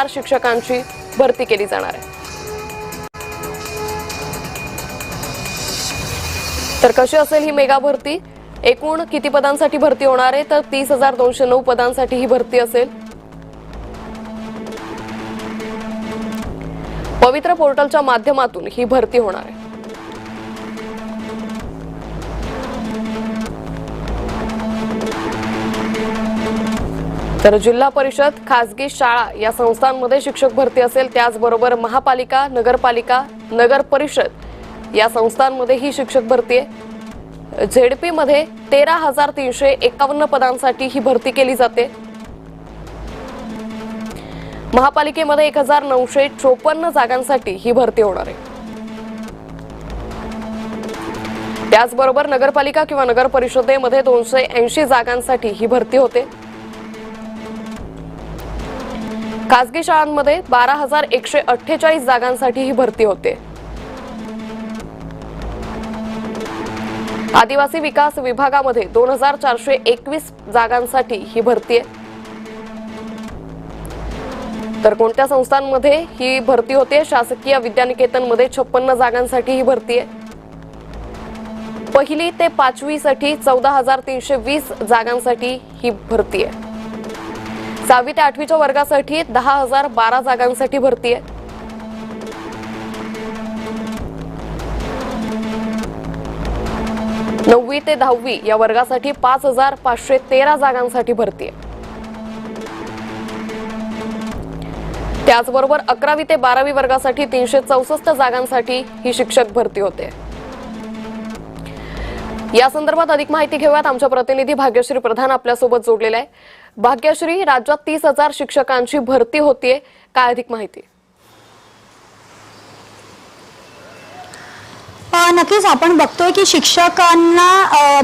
शिक्षकांची भरती केली जाणार आहे। तर कशी असेल ही मेगा भरती? एकूण किती पदांसाठी भरती होणार आहे? तर 30,209 पदांसाठी ही भरती असेल। पवित्र पोर्टलच्या माध्यमातून ही भरती होणार आहे। तर जिल्हा परिषद, खासगी शाळा या संस्थांमध्ये शिक्षक भरती असेल, त्याचबरोबर महापालिका, नगरपालिका, नगर परिषद या संस्थांमध्ये ही शिक्षक भरती आहे। झेडपी मध्ये 13,351 पदांसाठी ही भरती केली जाते। महापालिकेमध्ये 1,954 जागांसाठी ही भरती होणार आहे। त्याचबरोबर नगरपालिका किंवा नगर परिषदेमध्ये 280 जागांसाठी ही भरती होते। खासगी शाळांमध्ये 12,148 जागांसाठी ही भरती होते। आदिवासी विकास विभागामध्ये 2,421 जागांसाठी ही भरती आहे। तर कोणत्या संस्थांमध्ये ही भरती होते? शासकीय विद्यानिकेतनमध्ये 56 जागांसाठी ही भरती आहे। पहिली ते 5वी साठी 14,320 जागांसाठी ही भरती आहे। 6वी ते 8वीच्या वर्गासाठी 10,012 जागांसाठी भरती आहे। 9वी ते 10वी या वर्गासाठी 5,513 जागांसाठी भरती आहे। त्याचबरोबर 11वी ते 12वी वर्गासाठी 364 जागांसाठी ही शिक्षक भरती होते। या संदर्भात अधिक माहिती घेऊयात। आमच्या प्रतिनिधी भाग्यश्री प्रधान आपल्या सोबत जोडलेला आहे। भाग्यश्री, राज्यात 30,000 शिक्षकांची भरती होतीये, काय अधिक माहिती? नक्कीच आपण बघतोय की शिक्षकांना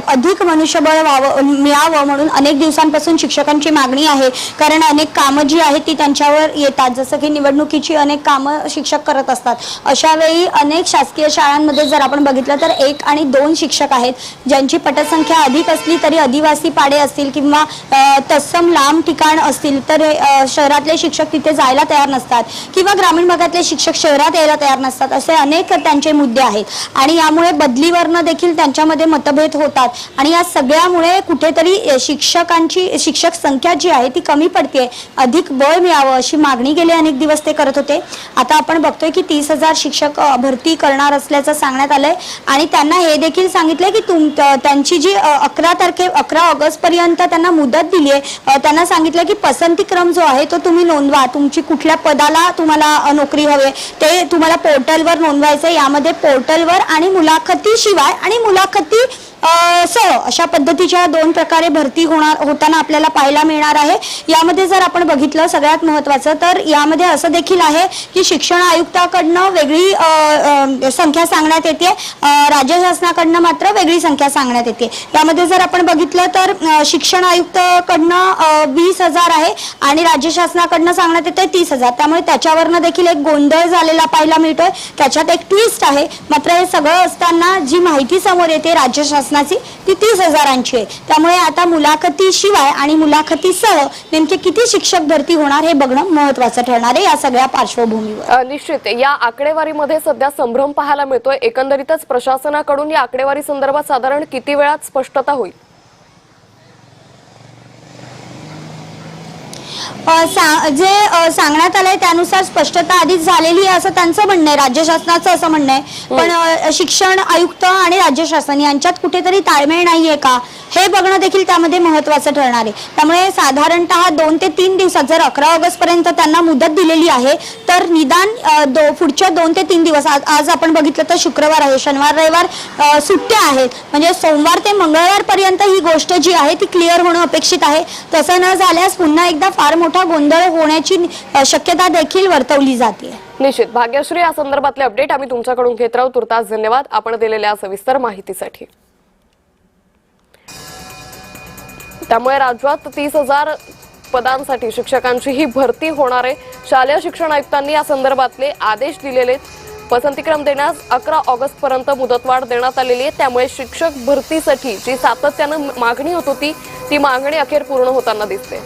अधिक मनुष्यबळ मिळावं म्हणून अनेक दिवसांपासून शिक्षकांची मागणी आहे। कारण अनेक कामं जी आहेत ती त्यांच्यावर येतात, जसं की निवडणुकीची अनेक कामं शिक्षक करत असतात। अशा वेळी अनेक शासकीय शाळांमध्ये जर आपण बघितलं तर 1 आणि 2 शिक्षक आहेत, ज्यांची पटसंख्या अधिक असली तरी आदिवासी पाडे असतील किंवा तत्सम लांब ठिकाण असतील तर शहरातले शिक्षक तिथे जायला तयार नसतात किंवा ग्रामीण भागातले शिक्षक शहरात यायला तयार नसतात। असे अनेक त्यांचे मुद्दे आहेत आणि यामुळे बदलीवरनं देखील त्यांच्यामध्ये मतभेद होतात आणि या सगळ्यामुळे कुठेतरी शिक्षक संख्या जी आहे ती कमी पडते। अधिक बळ मिळावं अशी मागणी गेले अनेक दिवस ते करत होते। आता आपण बघतोय की 30,000 शिक्षक भरती करणार असल्याचं सांगण्यात आलंय आणि त्यांना हे देखील सांगितलंय की त्यांची जी 11 ऑगस्ट पर्यंत त्यांना मुदत दिली आहे। त्यांना सांगितलं की पसंती क्रम जो आहे तो तुम्ही नोंदवा, तुमची कुठल्या पदाला तुम्हाला नोकरी हवी ते तुम्हाला पोर्टलवर नोंदवायचं। यामध्ये पोर्टलवर आणि मुलाखतीशिवाय आणि मुलाखती सह अशा पद्धतीच्या 2 प्रकारे भरती होताना आपल्याला पाहायला मिळणार आहे। यामध्ये जर आपण बघितलं सगळ्यात महत्त्वाचं तर यामध्ये असं देखील आहे की शिक्षण आयुक्ताकडनं वेगळी संख्या सांगण्यात येते, राज्य शासनाकडनं मात्र वेगळी संख्या सांगण्यात येते। यामध्ये जर आपण बघितलं तर शिक्षण आयुक्ताकडनं 20,000 आहे आणि राज्य शासनाकडनं सांगण्यात येते 30,000। त्यामुळे त्याच्यावरनं देखील एक गोंधळ झालेला पाहायला मिळतोय। त्याच्यात एक ट्विस्ट आहे। मात्र हे सगळं असताना जी माहिती समोर येते राज्य शासनाची ती 30,000ची आहे। त्यामुळे आता मुलाखतीशिवाय आणि मुलाखतीसह नेमके किती शिक्षक भरती होणार हे बघणं महत्त्वाचं ठरणार आहे या सगळ्या पार्श्वभूमीवर। निश्चित या आकडेवारीमध्ये सध्या संभ्रम पाहायला मिळतोय। एकंदरीतच प्रशासनाकडून या आकडेवारी संदर्भात साधारण किती वेळात स्पष्टता होईल? जे सांगण्यात आलंय त्यानुसार स्पष्टता आधीच झालेली आहे असं त्यांचं म्हणणं आहे, राज्य शासनाचं असं म्हणणं आहे। पण शिक्षण आयुक्त आणि राज्य शासन यांच्यात कुठेतरी ताळमेळ नाहीये का हे बघणं देखील त्यामध्ये महत्त्वाचं ठरणार आहे। त्यामुळे साधारणतः 2 ते 3 दिवसात जर 11 ऑगस्ट पर्यंत त्यांना मुदत दिलेली आहे तर निदान पुढच्या 2 ते 3 दिवस, आज आपण बघितलं तर शुक्रवार आहे, शनिवार रविवार सुट्ट्या आहेत, म्हणजे सोमवार ते मंगळवार पर्यंत ही गोष्ट जी आहे ती क्लिअर होणं अपेक्षित आहे। तसं न झाल्यास पुन्हा एकदा फार मोठा गोंधळ होण्याची शक्यता देखील वर्तवली जाते। निश्चित भाग्यश्री, या संदर्भातले अपडेट आम्ही तुमच्याकडून घेत राहू। तुर्तास धन्यवाद आपण दिलेल्या सविस्तर माहितीसाठी। त्यामुळे राज्यात 30,000 पदांसाठी शिक्षकांची ही भरती होणार आहे। शालेय शिक्षण आयुक्तांनी या संदर्भातले आदेश दिलेले। पसंतीक्रम देण्यास 11 ऑगस्ट पर्यंत मुदतवाढ देण्यात आलेली आहे। त्यामुळे शिक्षक भरतीसाठी जी सातत्याने मागणी होत होती ती मागणी अखेर पूर्ण होताना दिसते।